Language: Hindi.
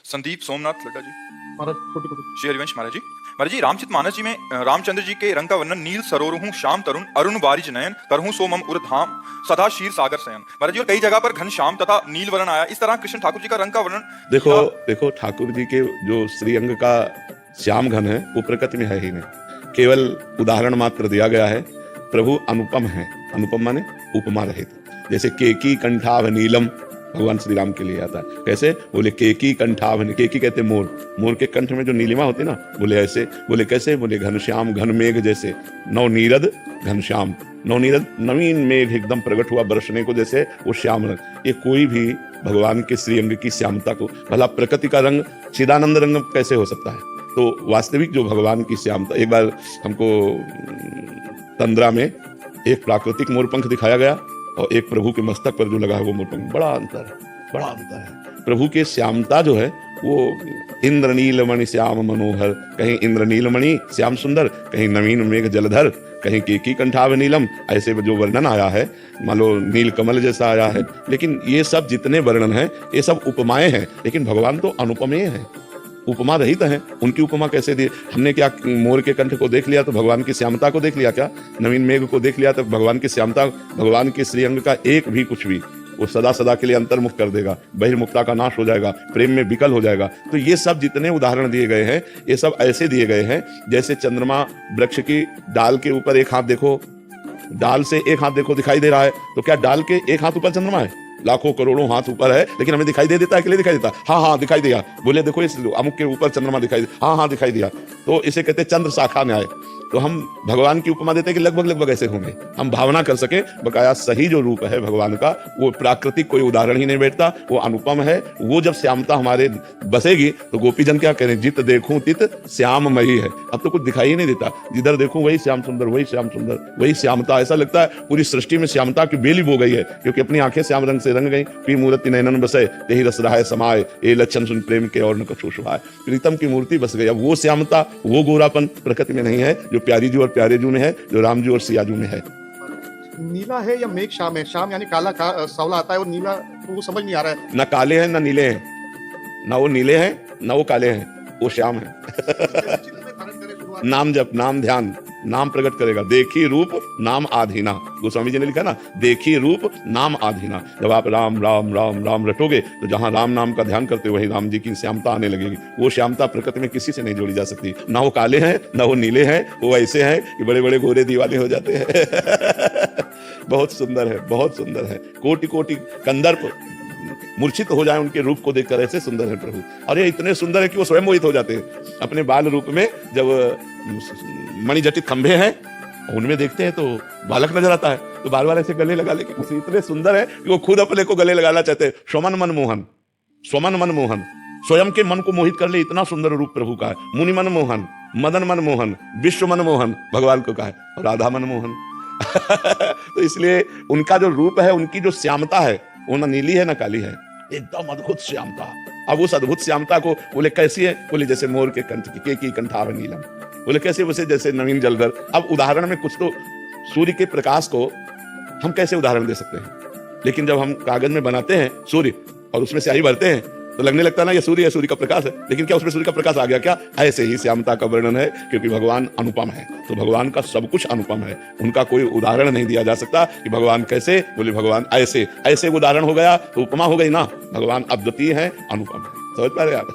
संदीप सोमनाथ लड्डा जी। महाराज कोटि कोटि। श्री हरिवंश महाराज जी रामचरितमानस जी में रामचंद्र जी के रंग का वर्णन नील सरोरुहूं श्याम तरुण अरुण बारिज नयन करहूं सोमम उर्धाम सदा क्षीर सागर शयन। महाराज जी और कई जगह पर घनश्याम तथा नील वर्ण आया, इस तरह कृष्ण ठाकुर जी का रंग का वर्णन देखो ठाकुर जी के जो श्रीअंग का श्याम घन है वो प्रकृति में है ही नहीं, केवल उदाहरण मात्र दिया गया है। प्रभु अनुपम है, अनुपम माने उपमा रहित। जैसे केकी कंठाभ नीलम भगवान श्री राम के लिए आता है। कैसे? बोले केकी कंठाभ, केकी कहते मोर, मोर के कंठ में जो नीलिमा होती है ना, बोले ऐसे। बोले कैसे? बोले घनश्याम घन मेघ जैसे, नवनीरद घनश्याम, नवनीरद नवीन मेघ एकदम प्रकट हुआ बरसने को जैसे वो श्याम रंग। ये कोई भी भगवान के श्रीअंग की श्यामता को, भला प्रकृति का रंग चिदानंद रंग कैसे हो सकता है? तो वास्तविक जो भगवान की श्यामता, एक बार हमको तंद्रा में एक प्राकृतिक मोरपंख दिखाया गया और एक प्रभु के मस्तक पर जो लगा है वो मोरपंख, बड़ा अंतर है, बड़ा अंतर है। प्रभु के श्यामता जो है वो इंद्रनीलमणि श्याम मनोहर, कहीं इंद्रनीलमणि श्याम सुंदर, कहीं नवीन मेघ जलधर, कहीं केकी कंठाभ नीलम, ऐसे जो वर्णन आया है मान लो नील कमल जैसा आया है। लेकिन ये सब जितने वर्णन हैं ये सब उपमाएं हैं, लेकिन भगवान तो अनुपमेय हैं, उपमा रहित है। उनकी उपमा कैसे दी? हमने क्या मोर के कंठ को देख लिया तो भगवान की श्यामता को देख लिया क्या? नवीन मेघ को देख लिया तो भगवान की श्यामता, भगवान के श्रीअंग का एक भी कुछ भी वो सदा सदा के लिए अंतर्मुख कर देगा, बहिर्मुखता का नाश हो जाएगा, प्रेम में विकल हो जाएगा। तो ये सब जितने उदाहरण दिए गए हैं ये सब ऐसे दिए गए हैं जैसे चंद्रमा वृक्ष की डाल के ऊपर एक हाथ देखो, डाल से एक हाथ देखो दिखाई दे रहा है, तो क्या डाल के एक हाथ ऊपर चंद्रमा है? लाखों करोड़ों हाथ ऊपर है लेकिन हमें दिखाई दे देता है कि नहीं दिखाई देता? हाँ हाँ दिखाई दिया। बोले देखो इस अमुक के ऊपर चंद्रमा दिखाई दे, हाँ हाँ दिखाई दिया। तो इसे कहते हैं चंद्र शाखा न्याय। तो हम भगवान की उपमा देते हैं कि लगभग लगभग ऐसे होंगे, हम भावना कर सके। बकाया सही जो रूप है भगवान का वो प्राकृतिक कोई उदाहरण ही नहीं बैठता, वो अनुपम है। वो जब श्यामता हमारे बसेगी तो गोपीजन क्या कह रहे हैं? जित देखूं तित श्याममयी है। अब तो कुछ दिखाई ही नहीं देता, जिधर देखूं वही श्याम सुंदर, वही श्याम सुंदर, वही श्यामता। ऐसा लगता है पूरी सृष्टि में श्यामता की बेली बो गई है, क्योंकि अपनी आंखें श्याम रंग से रंग गई। पी मूर्ति नयनन बसे यही रस रहा है समाये, ये लक्षण सुन प्रेम के और न कछु सुहाए। प्रीतम की मूर्ति बस गई। अब वो श्यामता, वो गोरापन प्रकृति में नहीं है जो प्यारी जी और प्यारे जी में है, जो राम जी और सिया जी में है। नीला है या मेघ श्याम है? श्याम यानी काला सावला आता है और नीला तो वो समझ नहीं आ रहा है। ना काले हैं ना नीले हैं, ना वो नीले हैं ना वो काले हैं, वो श्याम है। नाम जप, नाम ध्यान, नाम प्रकट करेगा। देखी रूप नाम आधीना, गोस्वामी जी ने लिखा ना, देखी रूप नाम आधीना। जब आप राम राम राम राम रटोगे तो जहां राम नाम का ध्यान करते वही राम जी की श्यामता आने लगेगी। वो श्यामता प्रकृति में किसी से नहीं जोड़ी जा सकती। ना वो काले हैं ना वो नीले हैं, वो ऐसे हैं कि बड़े बड़े गोरे दीवाने हो जाते हैं। बहुत सुंदर है, बहुत सुंदर है। कोटि कोटि कंदर्प मूर्छित हो जाए उनके रूप को देखकर, ऐसे सुंदर है प्रभु। और ये इतने सुंदर है कि वो स्वयं मोहित हो जाते हैं अपने बाल रूप में। जब मणिजटित खंभे हैं उनमें देखते हैं तो बालक नजर आता है, तो बार बार ऐसे गले लगा लेके उसे इतने सुंदर है कि वो खुद अपने को गले लगाना चाहते हैं। स्वमन मन मोहन, स्वमन मन मोहन, स्वयं के मन को मोहित कर ले, इतना सुंदर रूप प्रभु का है। मुनि मन मोहन, मदन मन मोहन, विश्व मन मोहन भगवान को कहा है, और राधा मन मोहन। तो इसलिए उनका जो रूप है, उनकी जो श्यामता है वो ना नीली है ना काली है, एकदम अद्भुत श्यामता। अब उस अद्भुत श्यामता को बोले कैसी है? बोले जैसे मोर के कंठ की, केकी कंठाभ नीलम। बोले कैसे? वैसे जैसे नवीन जलधर। अब उदाहरण में कुछ तो सूर्य के प्रकाश को हम कैसे उदाहरण दे सकते हैं? लेकिन जब हम कागज में बनाते हैं सूर्य और उसमें स्याही भरते हैं तो लगने लगता है ना ये सूर्य है, सूर्य का प्रकाश है। लेकिन क्या उसमें सूर्य का प्रकाश आ गया क्या? ऐसे ही श्यामता का वर्णन है, क्योंकि भगवान अनुपम है। तो भगवान का सब कुछ अनुपम है, उनका कोई उदाहरण नहीं दिया जा सकता कि भगवान कैसे। बोले भगवान ऐसे, ऐसे उदाहरण हो गया तो उपमा हो गई ना। भगवान अद्वितीय है, अनुपम है। समझ पा रहे आप?